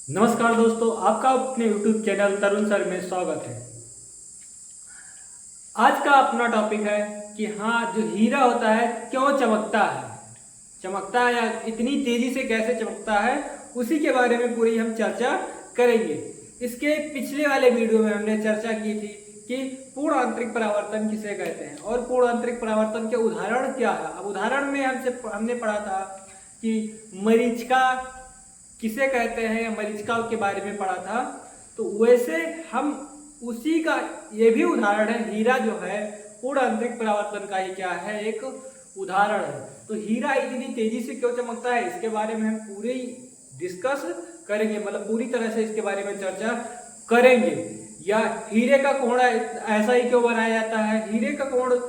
नमस्कार दोस्तों, आपका अपने YouTube चैनल तरुण सर में स्वागत है। आज का अपना टॉपिक है कि हाँ, जो हीरा होता है क्यों चमकता है या इतनी तेजी से कैसे चमकता है, उसी के बारे में पूरी हम चर्चा करेंगे। इसके पिछले वाले वीडियो में हमने चर्चा की थी कि पूर्ण आंतरिक परावर्तन किसे कहते हैं और पूर्ण आंतरिक परावर्तन के उदाहरण क्या है। अब उदाहरण में हमने पढ़ा था कि मरीचिका किसे कहते हैं, मरीचिका के बारे में पढ़ा था। तो वैसे हम उसी का ये भी उदाहरण है। हीरा जो है पूर्ण आंतरिक परावर्तन का ही क्या है, एक उदाहरण है। तो हीरा इतनी तेजी से क्यों चमकता है, इसके बारे में हम पूरी डिस्कस करेंगे, मतलब पूरी तरह से इसके बारे में चर्चा करेंगे। या हीरे का कोण ऐसा ही क्यों बनाया जाता है, हीरे का कोण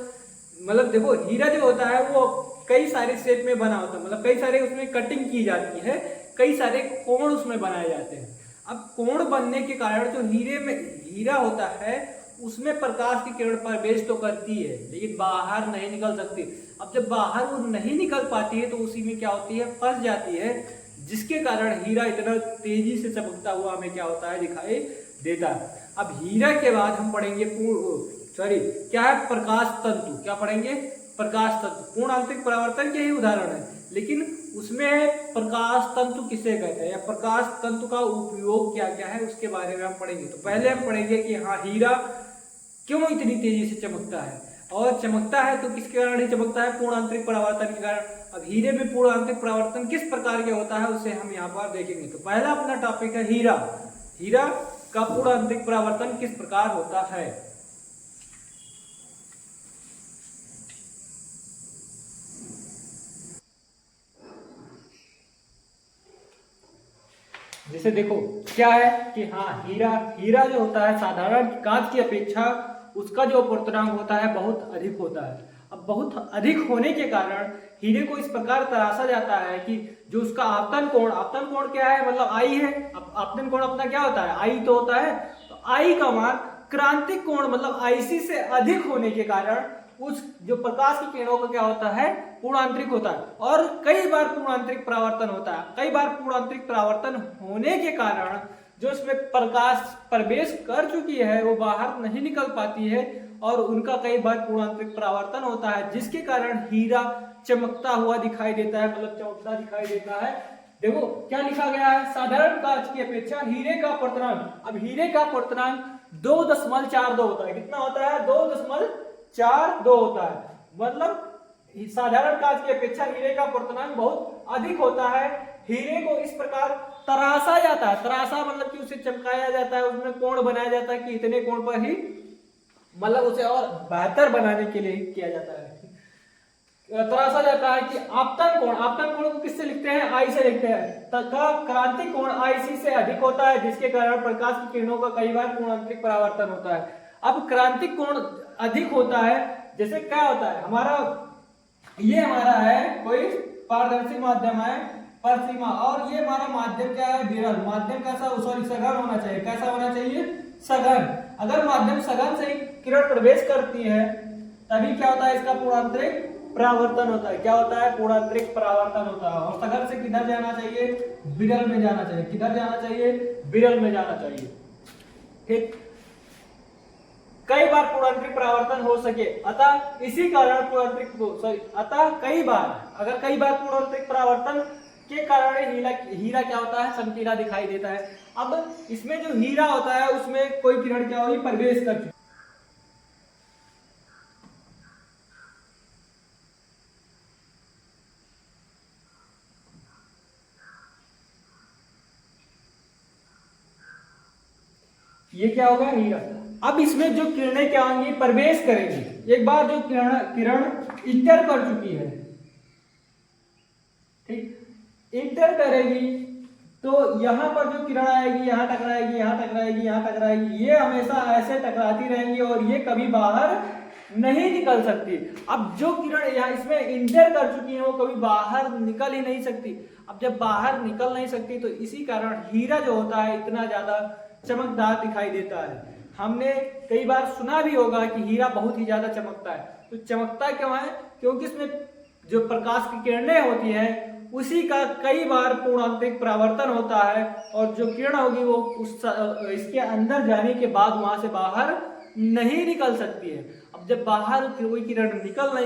मतलब देखो, हीरा जो होता है वो कई सारे शेप में बना होता है, मतलब कई सारे उसमें कटिंग की जाती है, कई सारे कोण उसमें बनाए जाते हैं। अब कोण बनने के कारण जो हीरा होता है उसमें प्रकाश की किरण प्रवेश तो करती है लेकिन बाहर नहीं निकल सकती। अब जब बाहर वो नहीं निकल पाती है तो उसी में क्या होती है, फंस जाती है, जिसके कारण हीरा इतना तेजी से चमकता हुआ हमें क्या होता है, दिखाई देता है। अब हीरा के बाद हम पढ़ेंगे क्या है, प्रकाश तंतु। क्या पढ़ेंगे, प्रकाश तंतु। पूर्ण आंतरिक परावर्तन के ही उदाहरण है, लेकिन उसमें प्रकाश तंतु किसे कहते हैं या प्रकाश तंतु का उपयोग क्या क्या है उसके बारे में हम पढ़ेंगे। तो पहले हम पढ़ेंगे कि हाँ, हीरा क्यों इतनी तेजी से चमकता है, और चमकता है तो किसके कारण ही चमकता है, पूर्ण आंतरिक परावर्तन के कारण। अब हीरे में पूर्ण आंतरिक परावर्तन किस प्रकार के होता है उसे हम यहाँ पर देखेंगे। तो पहला अपना टॉपिक है हीरा। हीरा का पूर्ण आंतरिक परावर्तन किस प्रकार होता है। जैसे देखो क्या है कि हाँ, हीरा जो होता है साधारण कांच की अपेक्षा उसका जो अपवर्तनांक होता है बहुत अधिक होता है। अब बहुत अधिक होने के कारण हीरे को इस प्रकार तराशा जाता है कि जो उसका आपतन कोण क्या है, मतलब आई है। अब आपतन कोण अपना क्या होता है, आई तो होता है। तो आई का मान क्रांतिक कोण मतलब आईसी से अधिक होने के कारण उस जो प्रकाश की किरणों का क्या होता है, पूर्ण आंतरिक होता है। और कई बार पूर्ण आंतरिक परावर्तन होता है। कई बार पूर्ण आंतरिक परावर्तन होने के कारण जो इसमें प्रकाश प्रवेश कर चुकी है वो बाहर नहीं निकल पाती है और उनका कई बार पूर्ण आंतरिक परावर्तन होता है, जिसके कारण हीरा चमकता हुआ दिखाई देता है, मतलब चमकता दिखाई देता है। देखो क्या लिखा गया है, साधारण कांच की अपेक्षा हीरे का अपवर्तनांक। अब हीरे का अपवर्तनांक 2.42 होता है। कितना होता है, 2.42 होता है। मतलब साधारण कांच की अपेक्षा हीरे का अपवर्तनांक बहुत अधिक होता है। हीरे को इस प्रकार तराशा जाता है, तराशा मतलब कि उसे चमकाया जाता है, उसमें कोण बनाया जाता है कि इतने कोण पर ही, मतलब उसे और बेहतर बनाने के लिए किया जाता है, तराशा जाता है कि आपतन कोण को किससे लिखते हैं, आई से लिखते हैं। तथा क्रांतिक कोण आईसी से अधिक होता है, जिसके कारण प्रकाश की किरणों का कई बार पूर्ण आंतरिक परावर्तन होता है। अब क्रांतिक कोण अधिक होता है, जैसे क्या होता है, ये हमारा है कोई पारदर्शी माध्यम है, परिसीमा, और ये हमारा माध्यम क्या है, विरल। माध्यम कैसा, सघन होना चाहिए। कैसा होना चाहिए, सघन। अगर माध्यम सघन से किरण प्रवेश करती है तभी क्या होता है, इसका पूर्णांतरिक परावर्तन होता है। क्या होता है, पूर्णांतरिक परावर्तन होता है। और सघन से किधर जाना चाहिए, विरल में जाना चाहिए। किधर जाना चाहिए, विरल में जाना चाहिए। ठीक, कई बार पूर्णांतरिक परावर्तन हो सके, अतः इसी कारण कई बार पूर्णांतरिक परावर्तन के कारण हीरा क्या होता है, चमकीला दिखाई देता है। अब इसमें जो हीरा होता है उसमें कोई किरण क्या होगी, प्रवेश कर चुकी। ये क्या होगा, हीरा। अब इसमें जो किरणें क्या होंगी, प्रवेश करेंगी। एक बार जो किरण इंटर कर चुकी है, ठीक, इंटर करेगी तो यहां पर जो किरण आएगी, यहां टकराएगी, यहां टकराएगी, यहां टकराएगी, ये हमेशा ऐसे टकराती रहेंगी और ये कभी बाहर नहीं निकल सकती। अब जो किरण यहाँ इसमें इंटर कर चुकी है वो कभी बाहर निकल ही नहीं सकती। अब जब बाहर निकल नहीं सकती तो इसी कारण हीरा जो होता है इतना ज्यादा चमकदार दिखाई देता है। हमने कई बार सुना भी होगा कि हीरा बहुत ही ज्यादा चमकता है। तो चमकता क्यों है, क्योंकि इसमें जो प्रकाश की किरणें होती हैं उसी का कई बार पूर्णांतरिक परावर्तन होता है और जो किरण होगी वो इसके अंदर जाने के बाद वहां से बाहर नहीं निकल सकती है। अब जब बाहर कोई किरण निकल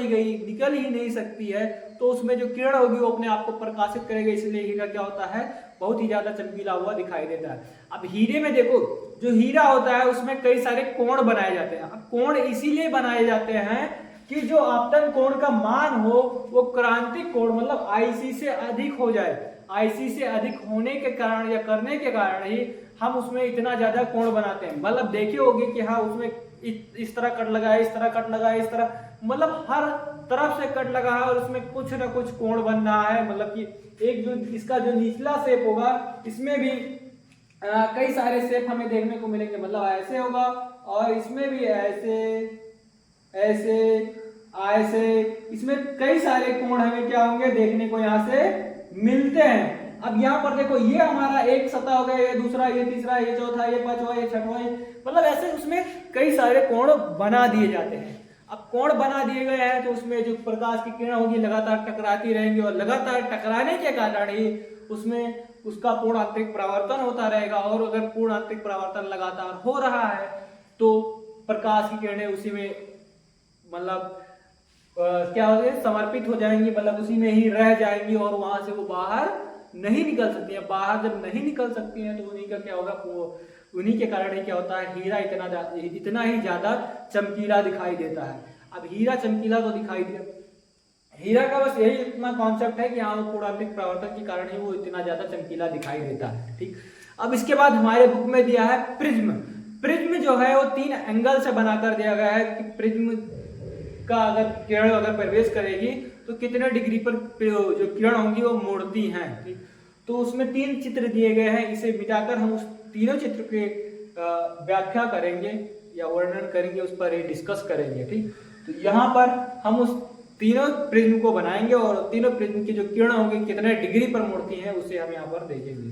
ही नहीं सकती है तो उसमें जो किरण होगी वो अपने आप को प्रकाशित करेगी, इसलिए हीरा क्या होता है, बहुत ही ज्यादा चमकीला हुआ दिखाई देता है। अब हीरे में देखो, जो हीरा होता है उसमें कई सारे कोण बनाए जाते हैं। अब कोण इसीलिए बनाए जाते हैं कि जो आपतन कोण का मान हो वो क्रांतिक कोण मतलब IC से अधिक हो जाए। IC से अधिक होने के कारण या करने के कारण ही हम उसमें इतना ज्यादा कोण बनाते हैं। मतलब देखे होंगे कि हाँ उसमें इस तरह कट लगा है, इस तरह कट लगा है, इस तरह मतलब हर तरफ से कट लगा है और उसमें कुछ ना कुछ कोण बन रहा है। मतलब कि एक जो इसका जो निचला शेप होगा इसमें भी कई सारे शेप हमें देखने को मिलेंगे। मतलब ऐसे होगा और इसमें भी ऐसे ऐसे ऐसे, इसमें कई सारे कोण हमें क्या होंगे देखने को यहाँ से मिलते हैं। अब यहाँ पर देखो ये हमारा एक सतह हो गया, ये दूसरा, ये तीसरा, ये चौथा, ये पांचवा, ये छठवां, मतलब ऐसे उसमें कई सारे कोण बना दिए जाते हैं। अब कोण बना दिए गए हैं तो उसमें जो प्रकाश की किरण होगी लगातार टकराती रहेंगी और लगातार टकराने के कारण ही उसमें उसका पूर्ण आंतरिक परावर्तन होता रहेगा। और अगर पूर्ण आंतरिक परावर्तन लगातार हो रहा है तो प्रकाश की किरणें उसी में मतलब क्या हो गया, समर्पित हो जाएंगी, मतलब उसी में ही रह जाएंगी और वहां से वो बाहर नहीं निकल सकती है। बाहर जब नहीं निकल सकती हैं तो उन्हीं का क्या होगा, उन्हीं के कारण ही क्या होता है, हीरा इतना ही ज्यादा चमकीला दिखाई देता है। अब हीरा चमकीला तो दिखाई दिया, हीरा का बस यही इतना कॉन्सेप्ट है कि हाँ वो पूर्णांतरिक परावर्तन के कारण ही वो इतना ज्यादा चमकीला दिखाई देता है। ठीक, अब इसके बाद हमारे बुक में दिया है प्रिज्म। प्रिज्म जो है वो 3 एंगल से बनाकर दिया गया है कि प्रिज्म का अगर किरण अगर प्रवेश करेगी तो कितने डिग्री पर जो किरण होंगी वो मुड़ती हैं। ठीक, तो उसमें 3 चित्र दिए गए हैं। इसे मिटाकर हम उस तीनों चित्र के व्याख्या करेंगे या वर्णन करेंगे, उस पर डिस्कस करेंगे। ठीक, तो यहाँ पर हम उस तीनों प्रिज्म को बनाएंगे और तीनों प्रिज्म की जो किरण होंगी कितने डिग्री पर मुड़ती हैं उसे हम यहाँ पर देखेंगे।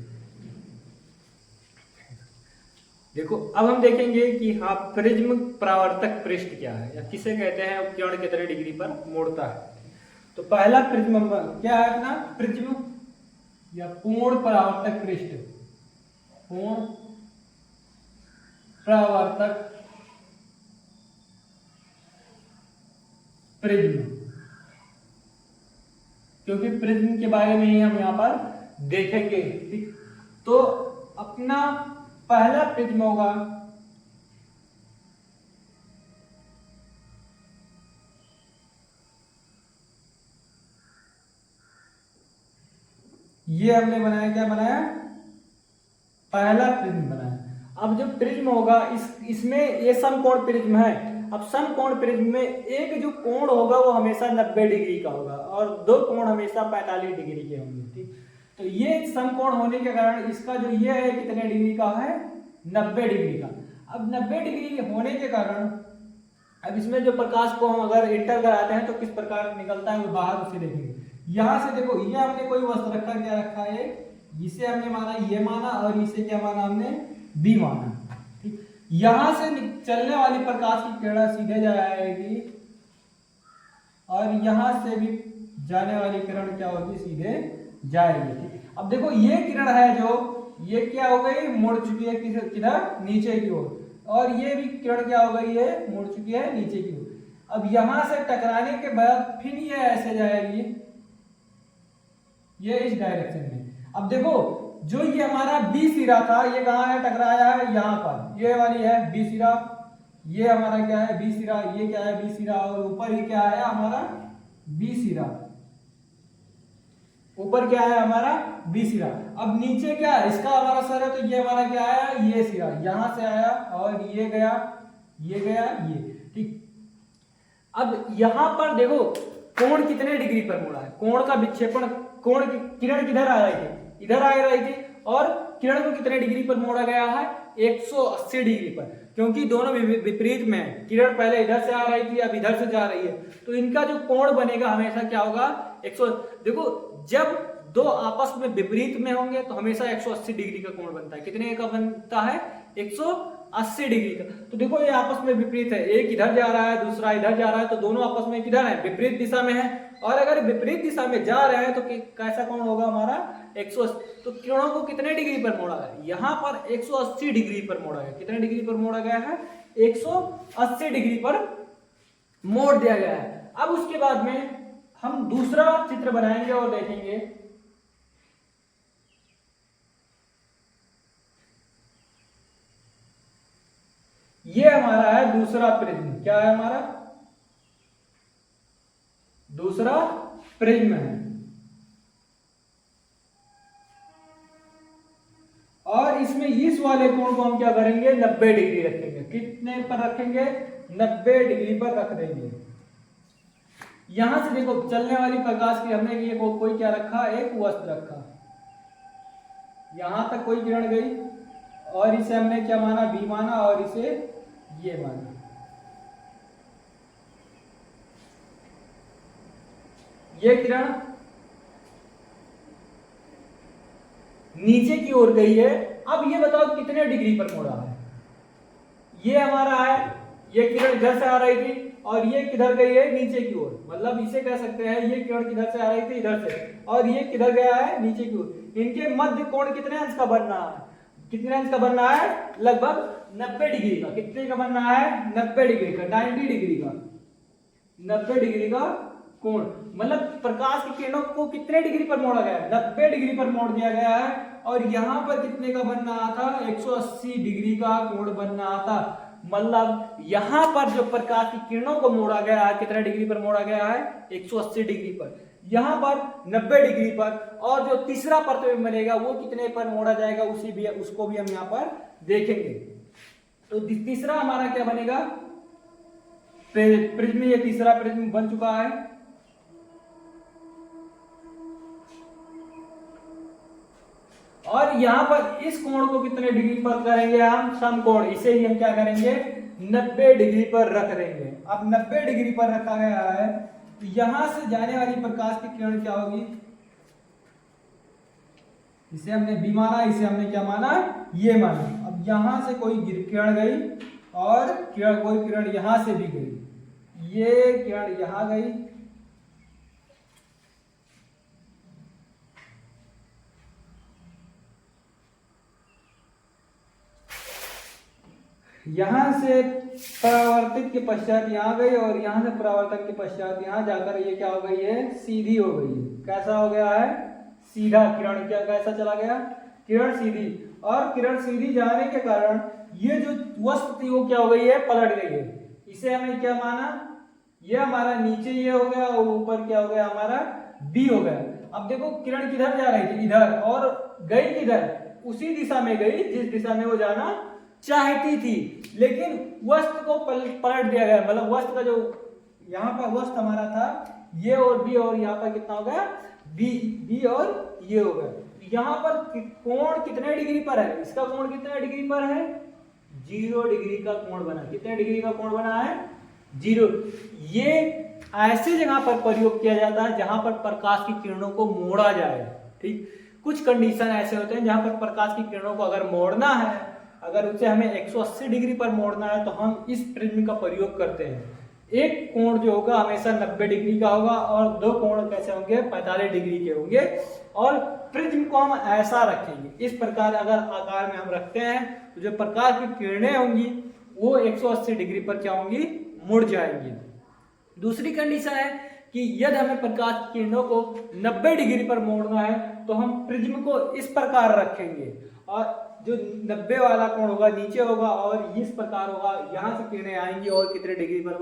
देखो अब हम देखेंगे कि हाँ प्रिज्म परावर्तक पृष्ठ क्या है या किसे कहते हैं, किरण कितने डिग्री पर मुड़ता है। तो पहला प्रिज्म क्या है अपना, प्रिज्म या पूर्ण परावर्तक पृष्ठ, पूर्ण परावर्तक प्रिज्म, क्योंकि प्रिज्म के बारे में ही हम यहाँ पर देखेंगे। ठीक, तो अपना पहला प्रिज्म होगा ये हमने बनाया, क्या बनाया, पहला प्रिज्म बनाया। अब जो प्रिज्म होगा इसमें ये समकोण प्रिज्म है। अब समकोण प्रिज्म में एक जो कोण होगा वो हमेशा 90 डिग्री का होगा और 2 कोण हमेशा 45 डिग्री के होंगे। ठीक, तो ये समकोण होने के कारण इसका जो ये है कितने डिग्री का है, 90 डिग्री का। अब 90 डिग्री होने के कारण अब इसमें जो प्रकाश को हम अगर एंटर कराते हैं तो किस प्रकार निकलता है वो बाहर उसे देखेंगे। यहां से देखो ये हमने कोई वस्तु रखा, क्या रखा है, इसे हमने माना ये माना और इसे क्या माना हमने, बी माना। ठीक, यहां से चलने वाली प्रकाश की किरण सीधे जाएगी और यहां से भी जाने वाली किरण क्या होगी, सीधे जाएगी। अब देखो ये किरण है जो ये क्या हो गई, मुड़ चुकी है किधर, नीचे की ओर, और ये भी किरण क्या हो गई है, मुड़ चुकी है नीचे की ओर। अब यहां से टकराने के बाद फिर ये ऐसे जाएगी, ये इस डायरेक्शन में। अब देखो जो ये हमारा बी सिरा था ये कहाँ है, टकराया है यहाँ पर, ये वाली है बी सिरा, ये हमारा क्या है बी सिरा, ये क्या है बी सिरा, और ऊपर ही क्या है हमारा बी सिरा, ऊपर क्या है हमारा बी सिरा। अब नीचे क्या है, इसका हमारा सर है तो ये हमारा क्या आया, ये सिरा, यहां से आया और ये गया, ये गया, ये। ठीक, अब यहां पर देखो कोण कितने डिग्री पर मुड़ा है, कोण का विक्षेपण, कोण की किरण किधर आ रही थी, इधर आ रही थी, और किरण को कितने डिग्री पर मोड़ा गया है, 180 डिग्री पर, क्योंकि दोनों विपरीत में है। किरण पहले इधर से आ रही थी अब इधर से जा रही है, तो इनका जो कोण बनेगा हमेशा क्या होगा, 100। देखो जब दो आपस में विपरीत में होंगे तो हमेशा 180 डिग्री का कोण बनता है। कितने का बनता है, 180 डिग्री का। तो देखो ये आपस में विपरीत है, एक इधर जा रहा है दूसरा इधर जा रहा है, तो दोनों आपस में किधर है, विपरीत दिशा में है, और अगर विपरीत दिशा में जा रहे हैं तो कैसा कोण होगा हमारा 180। तो किरणों को कितने डिग्री पर मोड़ा गया, यहाँ पर 180 डिग्री पर मोड़ा गया। कितने डिग्री पर मोड़ा गया है, 180 डिग्री पर मोड़ दिया गया है। अब उसके बाद में हम दूसरा चित्र बनाएंगे और देखेंगे। ये हमारा है दूसरा प्रिज्म। क्या है हमारा दूसरा प्रिज्म है। और इसमें इस वाले कोण को हम क्या करेंगे, 90 डिग्री रखेंगे। कितने पर रखेंगे, 90 डिग्री पर रख देंगे। यहां से देखो चलने वाली प्रकाश की हमने ये कोई क्या रखा, एक वस्तु रखा। यहां तक कोई किरण गई और इसे हमने क्या माना, बी माना, और इसे ये माना। ये किरण नीचे की ओर गई है। अब ये बताओ कितने डिग्री पर मुड़ा है। ये हमारा है, ये किरण इधर से आ रही थी और ये किधर गई है, नीचे की ओर। मतलब इसे कह सकते हैं ये किरण किधर से आ रही थी, इधर से, और ये किधर गया है, नीचे की ओर। इनके मध्य कोण कितने अंश का बन रहा है, कितने अंश का बन रहा है, लगभग 90 डिग्री का। कितने का बन रहा है, 90 डिग्री का, 90 डिग्री का, 90 डिग्री का कोण। मतलब प्रकाश की किरणों को कितने डिग्री पर मोड़ा गया है, 90 डिग्री पर मोड़ दिया गया है। और यहां पर कितने का बन रहा था, 180 डिग्री का कोण बन रहा था। मतलब यहां पर जो प्रकाश की किरणों को मोड़ा गया है, कितने डिग्री पर मोड़ा गया है, 180 डिग्री पर। यहां पर 90 डिग्री पर। और जो तीसरा प्रतिबिंब बनेगा वो कितने पर मोड़ा जाएगा, उसको भी हम यहां पर देखेंगे। तो तीसरा हमारा क्या बनेगा, प्रिज्म। ये तीसरा प्रिज्म बन चुका है। और यहां पर इस कोण को कितने डिग्री पर करेंगे हम, समकोण। इसे ही हम क्या करेंगे, 90 डिग्री पर रख देंगे। अब 90 डिग्री पर रखा गया है तो यहां से जाने वाली प्रकाश की किरण क्या होगी, इसे हमने बी माना, इसे हमने क्या माना, ये माना। अब यहां से कोई किरण गई और कोई किरण यहां से भी गई। ये किरण यहां गई, यहां से परावर्तित के पश्चात यहां गई और यहां से परावर्तक के पश्चात यहां जाकर ये क्या हो गई है, सीधी हो गई है। कैसा हो गया है, सीधा। किरण क्या कैसा चला गया, किरण सीधी। और किरण सीधी जाने के कारण ये जो वस्तु थी वो क्या हो गई है, पलट गई है। इसे हमने क्या माना, ये हमारा नीचे ये हो गया और ऊपर क्या हो गया, हमारा बी हो गया। अब देखो किरण किधर जा रही थी, इधर, और गई किधर, उसी दिशा में गई जिस दिशा में वो जाना चाहती थी। लेकिन वस्तु को पलट दिया गया। मतलब वस्तु का जो यहाँ पर वस्तु हमारा था, ये और बी, और यहाँ पर कितना हो गया, बी और ये हो गया। यहाँ पर कोण कितने डिग्री पर है, इसका कोण कितने डिग्री पर है, 0 डिग्री का कोण बना। कितने डिग्री का कोण बना है, 0। ये ऐसे जगह पर प्रयोग किया जाता है जहां पर प्रकाश की किरणों को मोड़ा जाए। ठीक, कुछ कंडीशन ऐसे होते हैं जहां पर प्रकाश की किरणों को अगर मोड़ना है, अगर उसे हमें 180 डिग्री पर मोड़ना है तो हम इस प्रिज्म का प्रयोग करते हैं। एक कोण जो होगा हमेशा 90 डिग्री का होगा और दो कोण कैसे होंगे, 45 डिग्री के होंगे। और प्रिज्म को हम ऐसा रखेंगे, इस प्रकार अगर आकार में हम रखते हैं तो जो प्रकाश की किरणें होंगी वो 180 डिग्री पर क्या होंगी, मुड़ जाएंगी। दूसरी कंडीशन है कि यदि हमें प्रकाश की किरणों को 90 डिग्री पर मोड़ना है तो हम प्रिज्म को इस प्रकार रखेंगे और जो 90 वाला कोण होगा नीचे होगा और इस प्रकार होगा, यहां से किरणें आएंगी और कितने डिग्री पर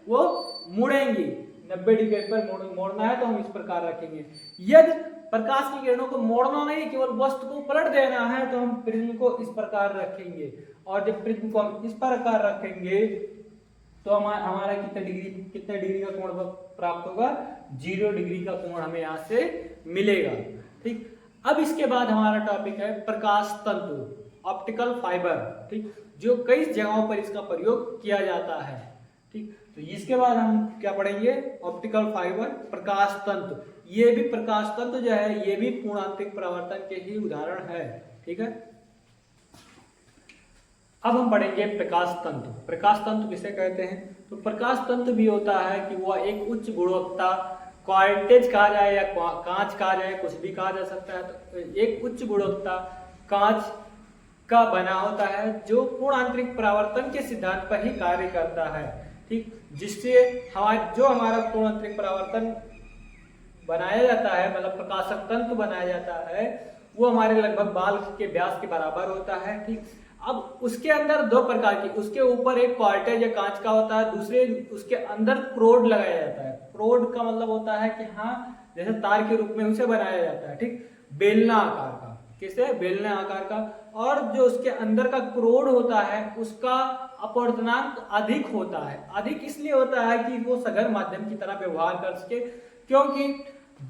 वो मुड़ेंगी। 90 डिग्री पर मोड़ना है तो हम इस प्रकार रखेंगे। यदि प्रकाश की किरणों को मोड़ना नहीं, केवल वस्तु को पलट देना है तो हम प्रिज्म को इस प्रकार रखेंगे। और जब प्रिज्म को हम इस प्रकार रखेंगे तो हमारा कितने डिग्री का कोण प्राप्त होगा, 0 डिग्री का कोण हमें यहाँ से मिलेगा। ठीक, अब इसके बाद हमारा टॉपिक है प्रकाश तंतु, ऑप्टिकल फाइबर। ठीक, जो कई जगहों पर इसका प्रयोग किया जाता है। ठीक, तो इसके बाद हम क्या पढ़ेंगे, ऑप्टिकल फाइबर, प्रकाश तंतु। ये भी प्रकाश तंतु जो है ये भी पूर्णांतिक परावर्तन के ही उदाहरण है। ठीक है, अब हम पढ़ेंगे प्रकाश तंतु। प्रकाश तंतु किसे कहते हैं, तो प्रकाश तंतु भी होता है कि वह एक उच्च गुणवत्ता क्वार्टेज कहा जाए या कांच कहा जाए, कुछ भी कहा जा सकता है। तो एक उच्च गुणवत्ता कांच का बना होता है जो पूर्ण आंतरिक परावर्तन के सिद्धांत पर ही कार्य करता है, ठीक, जिससे हमारा पूर्ण आंतरिक परावर्तन बनाया जाता है, मतलब प्रकाशक तंतु बनाया जाता है, वो हमारे लगभग बाल के व्यास के बराबर होता है, ठीक। अब उसके अंदर दो प्रकार की, उसके ऊपर एक क्वार्टेज या कांच का होता है, दूसरे उसके अंदर प्रोड लगाया जाता है। प्रोड का मतलब होता है कि हाँ, जैसे तार के रूप में उसे बनाया जाता है, ठीक, बेलना आकार का, किसे, बेलने आकार का। और जो उसके अंदर का क्रोड होता है उसका अपवर्तनांक अधिक होता है। अधिक इसलिए होता है कि वो सघन माध्यम की तरह व्यवहार कर सके, क्योंकि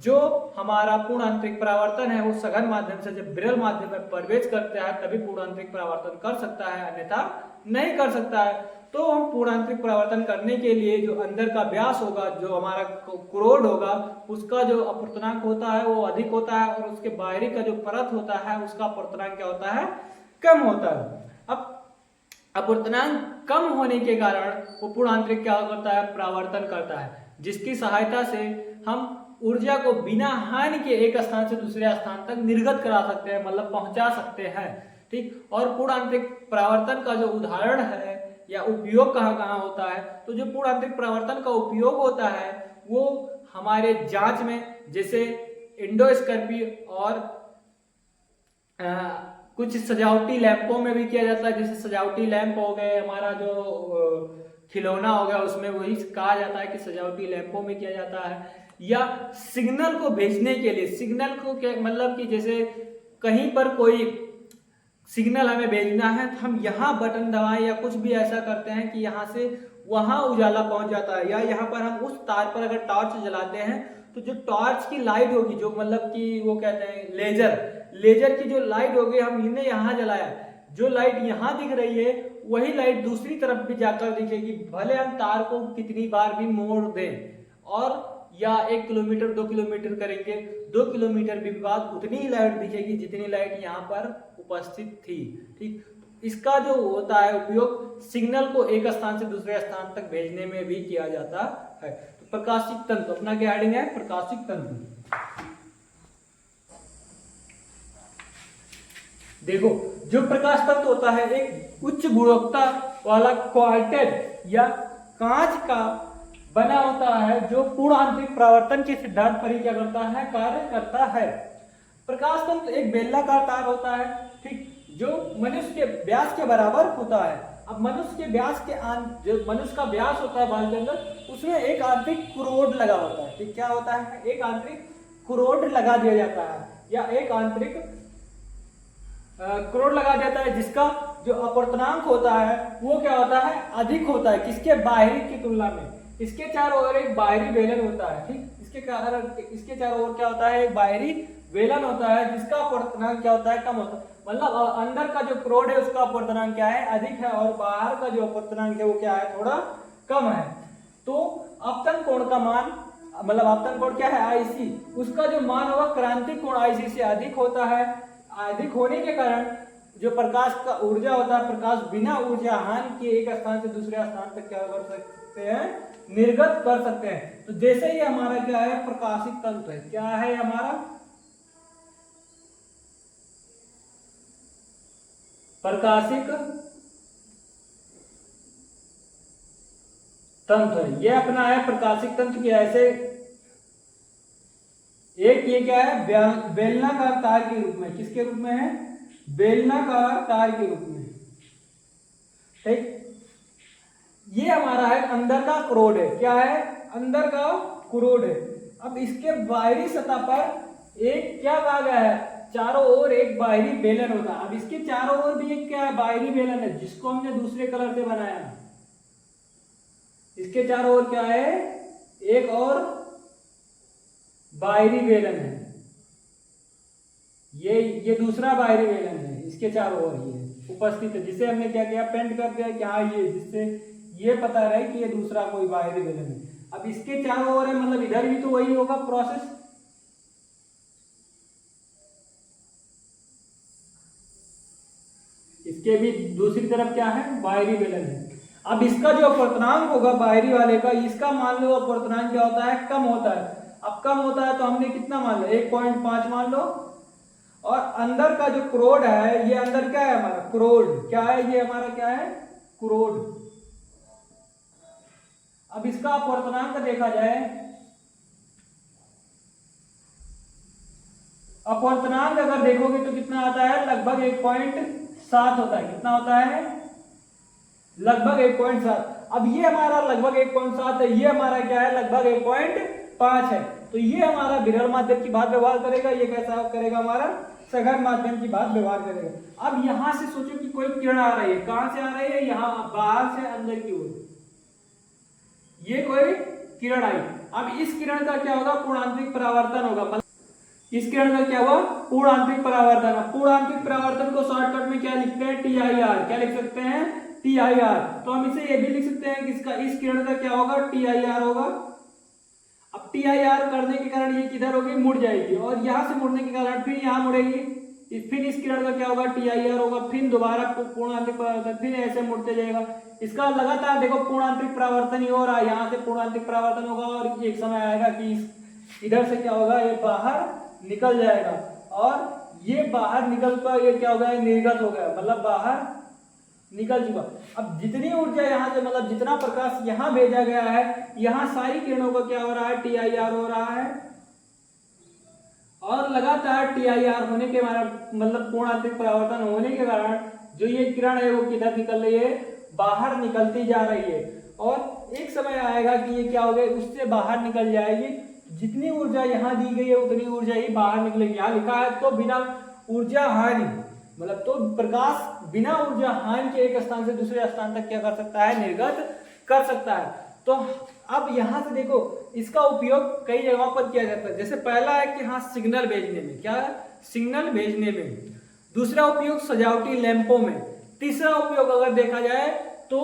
जो हमारा पूर्ण आंतरिक परावर्तन है वो सघन माध्यम से जब विरल माध्यम में प्रवेश करता है तभी पूर्ण आंतरिक परावर्तन कर सकता है, अन्यथा नहीं कर सकता है। तो हम पूर्ण आंतरिक परावर्तन करने के लिए जो अंदर का व्यास होगा, जो हमारा क्रोड होगा, उसका जो अपवर्तनांक होता है वो अधिक होता है, और उसके बाहरी का जो परत होता है उसका अपवर्तनांक क्या होता है, कम होता है। अब अपवर्तनांक कम होने के कारण वो पूर्ण आंतरिक क्या करता है, परावर्तन करता है, जिसकी सहायता से हम ऊर्जा को बिना हानि के एक स्थान से दूसरे स्थान तक निर्गत करा सकते हैं, मतलब पहुंचा सकते हैं, ठीक। और पूर्ण आंतरिक परावर्तन का जो उदाहरण है या उपयोग कहाँ कहाँ होता है, तो जो पूर्ण आंतरिक परावर्तन का उपयोग होता है वो हमारे जांच में, जैसे एंडोस्कोपी और कुछ सजावटी लैंपों में भी किया जाता है। जैसे सजावटी लैंप हो गए, हमारा जो खिलौना हो गया, उसमें वही कहा जाता है कि सजावटी लैंपों में किया जाता है। या सिग्नल को भेजने के लिए, सिग्नल को क्या मतलब कि जैसे कहीं पर कोई सिग्नल हमें भेजना है तो हम यहाँ बटन दबाएं या कुछ भी ऐसा करते हैं कि यहाँ से वहां उजाला पहुंच जाता है। या यहाँ पर हम उस तार पर अगर टॉर्च जलाते हैं तो जो टॉर्च की लाइट होगी, जो मतलब कि वो कहते हैं लेजर की जो लाइट होगी, हम इन्हें यहाँ जलाया, जो लाइट यहाँ दिख रही है वही लाइट दूसरी तरफ भी जाकर दिखेगी, भले हम तार को कितनी बार भी मोड़ दें। और या 1 किलोमीटर 2 किलोमीटर करेंगे, 2 किलोमीटर भी बाद उतनी ही लाइट दिखेगी जितनी लाइट यहाँ पर उपस्थित थी, ठीक। इसका जो होता है उपयोग सिग्नल को एक स्थान से दूसरे स्थान तक भेजने में भी किया जाता है। तो प्रकाशिक तंतु, अपना क्या हेडिंग है, प्रकाशिक तंतु। देखो, जो प्रकाश तंतु होता है एक उच्च गुणवत्ता वाला क्वार्टेज या कांच का बना होता है, जो पूर्ण आंतरिक परावर्तन के सिद्धांत पर ही क्या करता है, कार्य करता है। प्रकाश तंतु एक बेलनाकार तार होता है, ठीक, जो मनुष्य के व्यास के बराबर होता है। अब मनुष्य के व्यास के जो मनुष्य का व्यास होता है बाल के अंदर, उसमें एक आंतरिक क्रोड लगा होता है, ठीक। क्या होता है, एक आंतरिक क्रोड लगा दिया जाता है, या एक आंतरिक क्रोड लगा जाता है, जिसका जो अपवर्तनांक होता है वो क्या होता है, अधिक होता है, किसके, बाहरी की तुलना में। इसके चारों ओर एक बाहरी बेलन होता है, ठीक, इसके चारों ओर क्या होता है, एक बाहरी बेलन होता है, जिसका अपवर्तनांक क्या होता है, कम होता है। मतलब अंदर का जो क्रोड है उसका अपवर्तनांक क्या है, अधिक है, और बाहर का जो अपवर्तनांक है वो क्या है, थोड़ा कम है। तो अपतन कोण का मान, मतलब अपतन कोण क्या है, आईसी, उसका जो मान होगा क्रांतिक कोण आईसी से अधिक होता है। अधिक होने के कारण जो प्रकाश का ऊर्जा होता है, प्रकाश बिना ऊर्जा हानि के एक स्थान से दूसरे स्थान तक क्या कर सकते हैं, निर्गत कर सकते हैं। तो जैसे ही हमारा क्या है, प्रकाशिक तंतु है, क्या है हमारा, प्रकाशिक तंतु है, ये अपना है प्रकाशिक तंतु की। ऐसे एक ये क्या है, बेलनाकार तार के रूप में, किसके रूप में है, बेलनाकार तार के रूप में, ठीक। ये हमारा है अंदर का क्रोड है, क्या है, अंदर का क्रोड है। अब इसके बाहरी सतह पर एक क्या कहा गया है, चारों ओर एक बाहरी बेलन होता है। अब इसके चारों ओर भी एक क्या है, बाहरी बेलन है, जिसको हमने दूसरे कलर से बनाया। इसके चारों ओर क्या है, एक और बाहरी बेलन है, ये दूसरा बाहरी बेलन है, इसके चारों ओर ये उपस्थित है, जिसे हमने क्या किया, पेंट कर दिया कि हाँ ये, जिससे ये पता रहे कि ये दूसरा कोई बाहरी बेलन है। अब इसके चारों ओर है, मतलब इधर भी तो वही होगा प्रोसेस। इसके भी दूसरी तरफ क्या है, बाहरी बेलन है। अब इसका जो अपवर्तनांक होगा बाहरी वाले का, इसका मान लो अपवर्तनांक क्या होता है, कम होता है। अब कम होता है तो हमने कितना मान लिया, 1.5 मान लो। और अंदर का जो क्रोड है, ये अंदर क्या है हमारा, क्रोड क्या है, ये हमारा क्या है, क्रोड। अब इसका अपवर्तनांक देखा जाए, अपवर्तनांक अगर देखोगे तो कितना आता है, लगभग 1.7 होता है। कितना होता है, लगभग 1.7। अब ये हमारा लगभग 1.7 है, ये हमारा क्या है, लगभग 1.5 है। तो ये हमारा विरल माध्यम की बात व्यवहार करेगा, ये कैसा करेगा, हमारा सघन माध्यम की बात व्यवहार करेगा। अब यहां से सोचो कि कोई किरण आ रही है, कहां से आ रही है, यहां बाहर से अंदर की ओर, ये कोई किरण आई। अब इस किरण का क्या होगा, पूर्ण आंतरिक परावर्तन होगा। मतलब इस किरण का क्या हुआ, पूर्ण आंतरिक परावर्तन। पूर्ण आंतरिक परावर्तन को शॉर्टकट में क्या लिखते हैं, TIR। क्या लिख सकते हैं, TIR। तो हम इसे ये भी लिख सकते हैं कि इसका, इस किरण का क्या होगा, TIR होगा। अब TIR करने के कारण ये किधर होगी, मुड़ जाएगी, और यहां से मुड़ने के कारण फिर यहां मुड़ेगी, फिर इस किरण का क्या होगा, TIR होगा, फिर दोबारा पूर्ण आंतरिक परावर्तन, फिर ऐसे मुड़ते जाएगा। इसका लगातार देखो पूर्ण आंतरिक परावर्तन ही हो रहा है, यहाँ से पूर्ण आंतरिक परावर्तन होगा, और एक समय आएगा कि इधर से क्या होगा, ये बाहर निकल जाएगा, और ये बाहर निकल कर ये क्या होगा, निर्गत हो गया, मतलब बाहर निकल चुका। अब जितनी ऊर्जा यहाँ से, मतलब जितना प्रकाश यहाँ भेजा गया है, यहाँ सारी किरणों का क्या हो रहा है, TIR हो रहा है। और लगातार TIR होने के मतलब पूर्ण आंतरिक परावर्तन होने के कारण जो ये किरण है वो किधर निकल रही है, बाहर निकलती जा रही है। और एक समय आएगा कि ये क्या होगा, उससे बाहर निकल जाएगी। जितनी ऊर्जा यहाँ दी गई है उतनी ऊर्जा ही बाहर निकलेगी। यहाँ लिखा है तो बिना ऊर्जा हानि, मतलब तो प्रकाश बिना ऊर्जा हानि के एक स्थान से दूसरे स्थान तक क्या कर सकता है, निर्गत कर सकता है। तो अब यहाँ से देखो, इसका उपयोग कई जगहों पर किया जाता है। जैसे पहला है कि हाँ, सिग्नल भेजने में, क्या है, सिग्नल भेजने में। दूसरा उपयोग सजावटी लैंपों में। तीसरा उपयोग अगर देखा जाए तो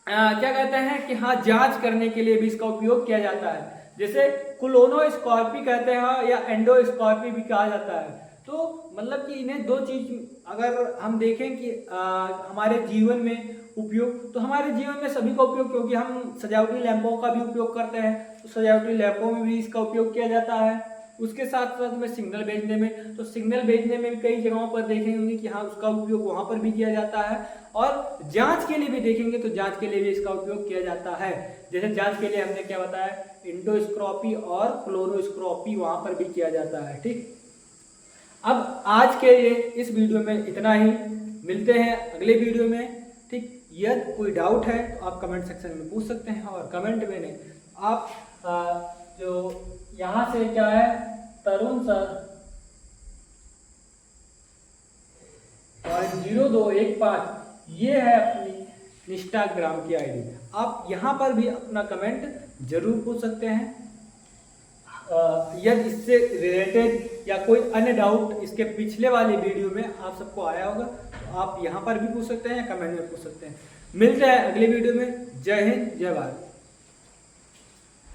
क्या कहते हैं कि हाँ, जांच करने के लिए भी इसका उपयोग किया जाता है। जैसे कोलोनोस्कोपी कहते हैं या एंडोस्कोपी भी कहा जाता है। तो मतलब कि इन्हें दो चीज अगर हम देखें कि हमारे जीवन में उपयोग, तो हमारे जीवन में सभी का उपयोग, क्योंकि हम सजावटी लैंपों का भी उपयोग करते हैं, तो सजावटी लैंपों में भी इसका उपयोग किया जाता है। उसके साथ साथ में सिग्नल भेजने में, तो सिग्नल भेजने में भी कई जगहों पर देखेंगे कि हाँ, उसका उपयोग वहां पर भी किया जाता है। और जांच के लिए भी देखेंगे तो जांच के लिए भी इसका उपयोग किया जाता है। जैसे जांच के लिए हमने क्या बताया, एंडोस्कोपी और कोलोनोस्कोपी वहां पर भी किया जाता है। ठीक, अब आज के लिए इस वीडियो में इतना ही, मिलते हैं अगले वीडियो में। ठीक, यदि कोई डाउट है तो आप कमेंट सेक्शन में पूछ सकते हैं, और कमेंट में आप जो यहाँ से क्या है, तरुण सर 0215, ये है अपनी इंस्टाग्राम की आईडी। आप यहाँ पर भी अपना कमेंट जरूर पूछ सकते हैं। यदि इससे रिलेटेड या कोई अन्य डाउट इसके पिछले वाले वीडियो में आप सबको आया होगा तो आप यहाँ पर भी पूछ सकते हैं या कमेंट में पूछ सकते हैं। मिलते हैं अगले वीडियो में। जय हिंद, जय भारत।